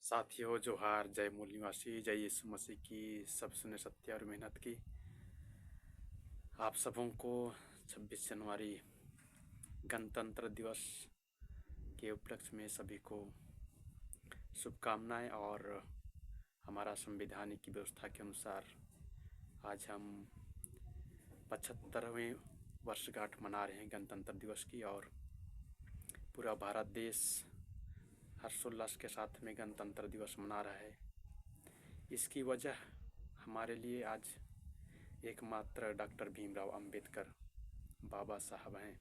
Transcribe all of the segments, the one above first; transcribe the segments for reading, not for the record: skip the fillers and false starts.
साथियों जोहार, जय मूल निवासी, जय यीशु मसीह की। सब सुने सत्य और मेहनत की। आप सबों को 26 जनवरी गणतंत्र दिवस के उपलक्ष्य में सभी को शुभकामनाएं। और हमारा संवैधानिक व्यवस्था के अनुसार आज हम 75वें वर्षगांठ मना रहे हैं गणतंत्र दिवस की। और पूरा भारत देश हर्षोल्लास के साथ में गणतंत्र दिवस मना रहा है। इसकी वजह हमारे लिए आज एकमात्र डॉक्टर भीमराव अंबेडकर बाबा साहब हैं,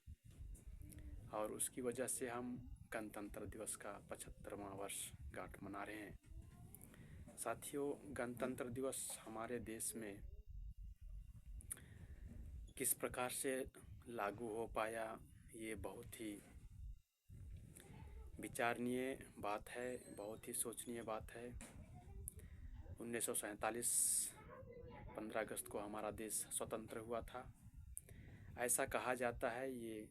और उसकी वजह से हम गणतंत्र दिवस का 75वां वर्षगांठ मना रहे हैं। साथियों, गणतंत्र दिवस हमारे देश में किस प्रकार से लागू हो पाया, ये बहुत ही विचारणीय बात है, बहुत ही सोचनीय बात है। 1947 15 अगस्त को हमारा देश स्वतंत्र हुआ था। ऐसा कहा जाता है, ये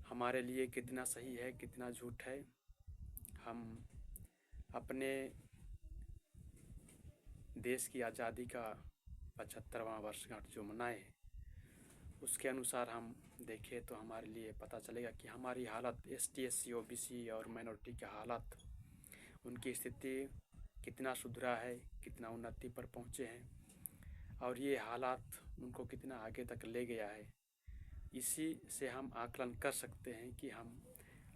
हमारे लिए कितना सही है कितना झूठ है, हम अपने देश की आज़ादी का 75वां वर्षगांठ जो मनाए, उसके अनुसार हम देखें तो हमारे लिए पता चलेगा कि हमारी हालत ST SC OBC और माइनॉरिटी की हालत, उनकी स्थिति कितना सुधरा है, कितना उन्नति पर पहुँचे हैं, और ये हालात उनको कितना आगे तक ले गया है। इसी से हम आकलन कर सकते हैं कि हम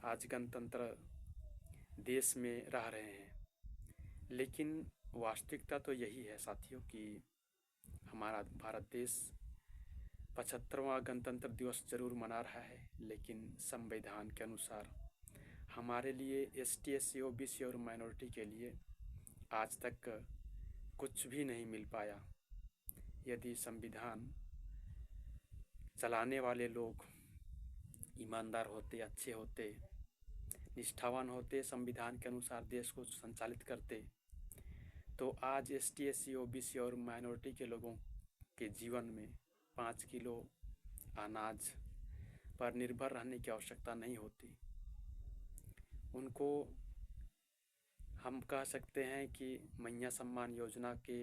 आज गणतंत्र देश में रह रहे हैं। लेकिन वास्तविकता तो यही है साथियों कि हमारा भारत देश 75वां गणतंत्र दिवस जरूर मना रहा है, लेकिन संविधान के अनुसार हमारे लिए ST SC OBC और माइनॉरिटी के लिए आज तक कुछ भी नहीं मिल पाया। यदि संविधान चलाने वाले लोग ईमानदार होते, अच्छे होते, निष्ठावान होते, संविधान के अनुसार देश को संचालित करते, तो आज ST SC OBC और माइनॉरिटी के लोगों के जीवन में 5 किलो अनाज पर निर्भर रहने की आवश्यकता नहीं होती। उनको हम कह सकते हैं कि मैया सम्मान योजना के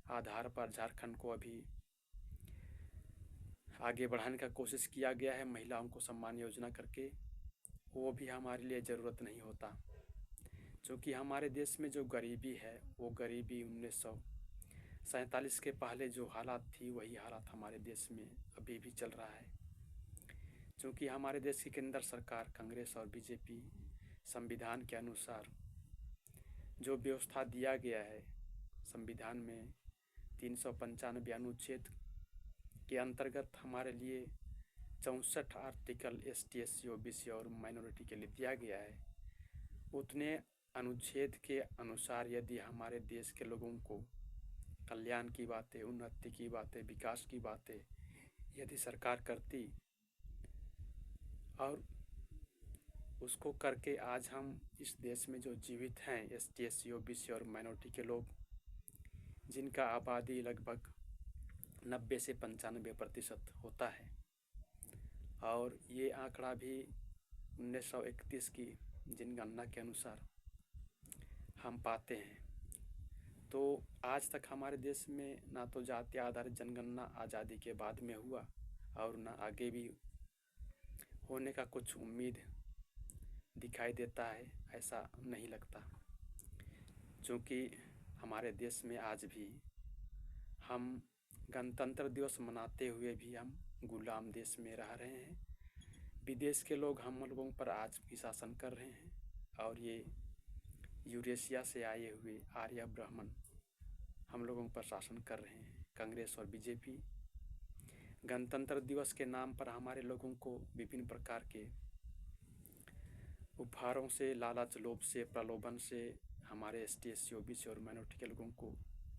आधार पर झारखंड को अभी आगे बढ़ाने का कोशिश किया गया है, महिलाओं को सम्मान योजना करके। वो भी हमारे लिए ज़रूरत नहीं होता, क्योंकि हमारे देश में जो गरीबी है वो गरीबी 1947 के पहले जो हालात थी वही हालात हमारे देश में अभी भी चल रहा है। क्योंकि हमारे देश की केंद्र सरकार कांग्रेस और BJP संविधान के अनुसार जो व्यवस्था दिया गया है, संविधान में 395 अनुच्छेद के अंतर्गत हमारे लिए 64 आर्टिकल ST SC OBC और माइनॉरिटी के लिए दिया गया है। उतने अनुच्छेद के अनुसार यदि हमारे देश के लोगों को कल्याण की बातें, उन्नति की बातें, विकास की बातें यदि सरकार करती, और उसको करके आज हम इस देश में जो जीवित हैं ST SC OBC और माइनॉरिटी के लोग, जिनका आबादी लगभग 90 से 95% होता है, और ये आंकड़ा भी 1931 की जनगणना के अनुसार हम पाते हैं। तो आज तक हमारे देश में ना तो जाति आधारित जनगणना आज़ादी के बाद में हुआ, और ना आगे भी होने का कुछ उम्मीद दिखाई देता है, ऐसा नहीं लगता। क्योंकि हमारे देश में आज भी हम गणतंत्र दिवस मनाते हुए भी हम गुलाम देश में रह रहे हैं। विदेश के लोग हम लोगों पर आज भी शासन कर रहे हैं, और ये यूरेशिया से आए हुए आर्य ब्राह्मण हम लोगों पर शासन कर रहे हैं। कांग्रेस और BJP गणतंत्र दिवस के नाम पर हमारे लोगों को विभिन्न प्रकार के उपहारों से, लालच, लोभ से, प्रलोभन से हमारे ST SC OBC और माइनॉरिटी के लोगों को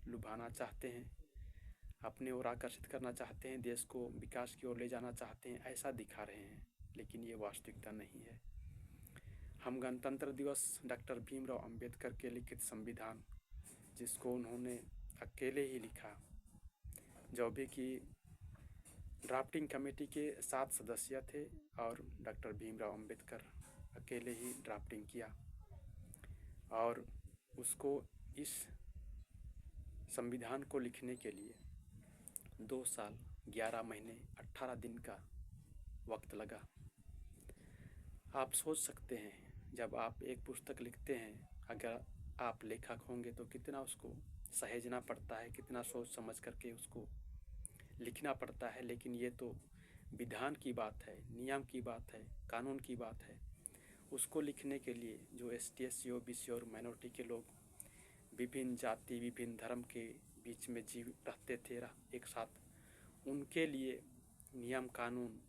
लुभाना चाहते हैं, अपने ओर आकर्षित करना चाहते हैं, देश को विकास की ओर ले जाना चाहते हैं, ऐसा दिखा रहे हैं। लेकिन ये वास्तविकता नहीं है। हम गणतंत्र दिवस डॉक्टर भीमराव अंबेडकर के लिखित संविधान, जिसको उन्होंने अकेले ही लिखा, जो भी कि ड्राफ्टिंग कमेटी के 7 सदस्य थे, और डॉक्टर भीमराव अंबेडकर अकेले ही ड्राफ्टिंग किया। और उसको इस संविधान को लिखने के लिए 2 साल 11 महीने 18 दिन का वक्त लगा। आप सोच सकते हैं, जब आप एक पुस्तक लिखते हैं, अगर आप लेखक होंगे तो कितना उसको सहेजना पड़ता है, कितना सोच समझ करके उसको लिखना पड़ता है। लेकिन ये तो विधान की बात है, नियम की बात है, कानून की बात है। उसको लिखने के लिए जो ST SC OBC और माइनॉरिटी के लोग विभिन्न जाति विभिन्न धर्म के बीच में जीव रहते थे एक साथ, उनके लिए नियम कानून,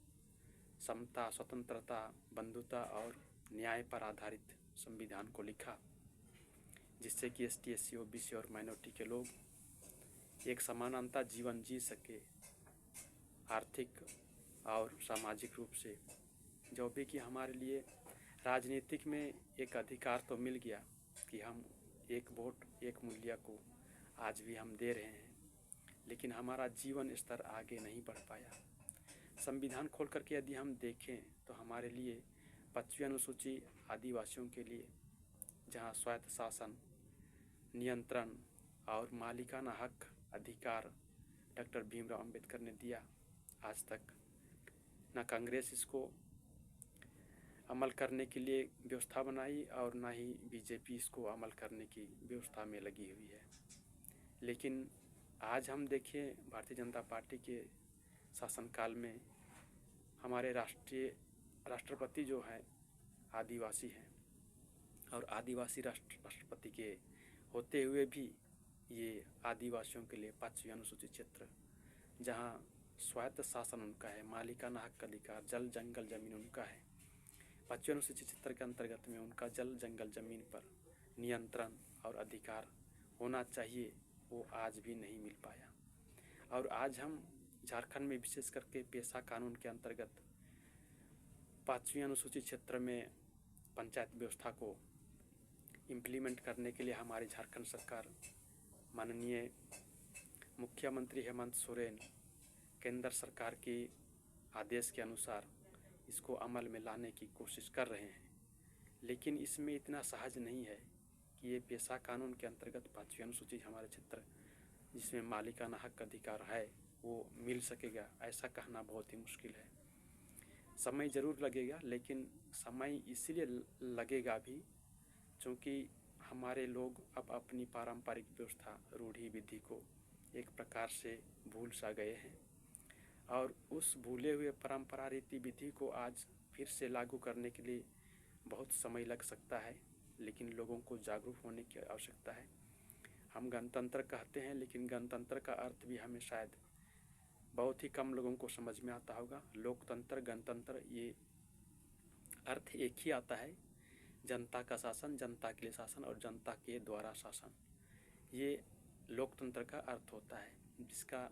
समता, स्वतंत्रता, बंधुता और न्याय पर आधारित संविधान को लिखा, जिससे कि ST SC OBC और माइनॉरिटी के लोग एक समानता जीवन जी सके, आर्थिक और सामाजिक रूप से। जो भी कि हमारे लिए राजनीतिक में एक अधिकार तो मिल गया कि हम एक वोट एक मूल्य को आज भी हम दे रहे हैं, लेकिन हमारा जीवन स्तर आगे नहीं बढ़ पाया। संविधान खोल करके यदि हम देखें तो हमारे लिए 5वीं अनुसूची आदिवासियों के लिए, जहां स्वायत्त शासन, नियंत्रण और मालिकाना हक अधिकार डॉक्टर भीमराव अंबेडकर ने दिया, आज तक न कांग्रेस इसको अमल करने के लिए व्यवस्था बनाई और न ही BJP इसको अमल करने की व्यवस्था में लगी हुई है। लेकिन आज हम देखें, भारतीय जनता पार्टी के शासनकाल में हमारे राष्ट्रपति जो हैं आदिवासी हैं, और आदिवासी राष्ट्रपति के होते हुए भी ये आदिवासियों के लिए 5वीं अनुसूचित क्षेत्र, जहां स्वायत्त शासन उनका है, मालिकाना हक अधिकार, जल जंगल जमीन उनका है, 5वीं अनुसूचित क्षेत्र के अंतर्गत में उनका जल जंगल जमीन पर नियंत्रण और अधिकार होना चाहिए, वो आज भी नहीं मिल पाया। और आज हम झारखंड में विशेष करके पेशा कानून के अंतर्गत 5वीं अनुसूचित क्षेत्र में पंचायत व्यवस्था को इम्प्लीमेंट करने के लिए हमारी झारखंड सरकार, माननीय मुख्यमंत्री हेमंत सोरेन, केंद्र सरकार के आदेश के अनुसार इसको अमल में लाने की कोशिश कर रहे हैं। लेकिन इसमें इतना सहज नहीं है कि ये पेशा कानून के अंतर्गत 5वीं अनुसूची हमारे क्षेत्र जिसमें मालिकाना हक अधिकार है वो मिल सकेगा, ऐसा कहना बहुत ही मुश्किल है। समय ज़रूर लगेगा, लेकिन समय इसलिए लगेगा भी क्योंकि हमारे लोग अब अपनी पारंपरिक व्यवस्था, रूढ़ी विधि को एक प्रकार से भूल सा गए हैं, और उस भूले हुए परंपरा रीति विधि को आज फिर से लागू करने के लिए बहुत समय लग सकता है। लेकिन लोगों को जागरूक होने की आवश्यकता है। हम गणतंत्र कहते हैं, लेकिन गणतंत्र का अर्थ भी हमें शायद बहुत ही कम लोगों को समझ में आता होगा। लोकतंत्र, गणतंत्र, ये अर्थ एक ही आता है, जनता का शासन, जनता के लिए शासन और जनता के द्वारा शासन। ये लोकतंत्र का अर्थ होता है, जिसका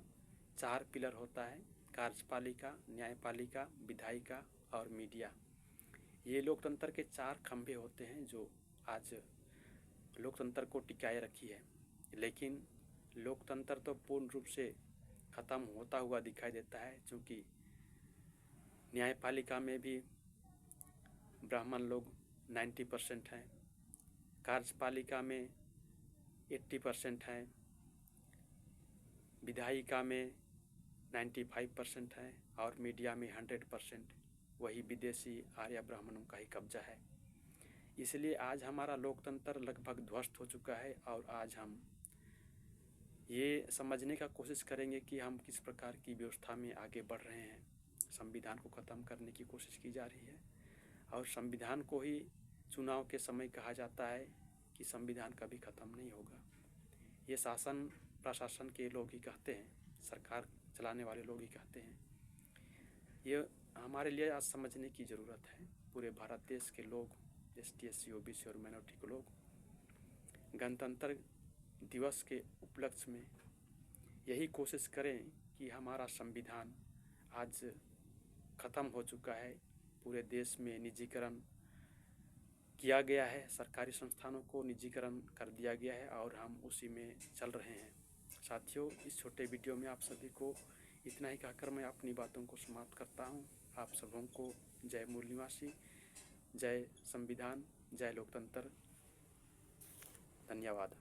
4 पिलर होता है: कार्यपालिका, न्यायपालिका, विधायिका और मीडिया। ये लोकतंत्र के 4 खंभे होते हैं जो आज लोकतंत्र को टिकाए रखी है। लेकिन लोकतंत्र तो पूर्ण रूप से ख़त्म होता हुआ दिखाई देता है, क्योंकि न्यायपालिका में भी ब्राह्मण लोग 90% हैं, कार्यपालिका में 80% हैं, विधायिका में 95% हैं और मीडिया में 100% वही विदेशी आर्य ब्राह्मणों का ही कब्जा है। इसलिए आज हमारा लोकतंत्र लगभग ध्वस्त हो चुका है, और आज हम ये समझने का कोशिश करेंगे कि हम किस प्रकार की व्यवस्था में आगे बढ़ रहे हैं। संविधान को ख़त्म करने की कोशिश की जा रही है, और संविधान को ही चुनाव के समय कहा जाता है कि संविधान कभी ख़त्म नहीं होगा। ये शासन प्रशासन के लोग ही कहते हैं, सरकार चलाने वाले लोग ही कहते हैं। ये हमारे लिए आज समझने की ज़रूरत है। पूरे भारत देश के लोग, ST SC OBC और माइनॉरिटी के लोग गणतंत्र दिवस के उपलक्ष्य में यही कोशिश करें कि हमारा संविधान आज ख़त्म हो चुका है। पूरे देश में निजीकरण किया गया है, सरकारी संस्थानों को निजीकरण कर दिया गया है, और हम उसी में चल रहे हैं। साथियों, इस छोटे वीडियो में आप सभी को इतना ही कहकर मैं अपनी बातों को समाप्त करता हूं। आप सबों को जय मूल निवासी, जय संविधान, जय लोकतंत्र। धन्यवाद।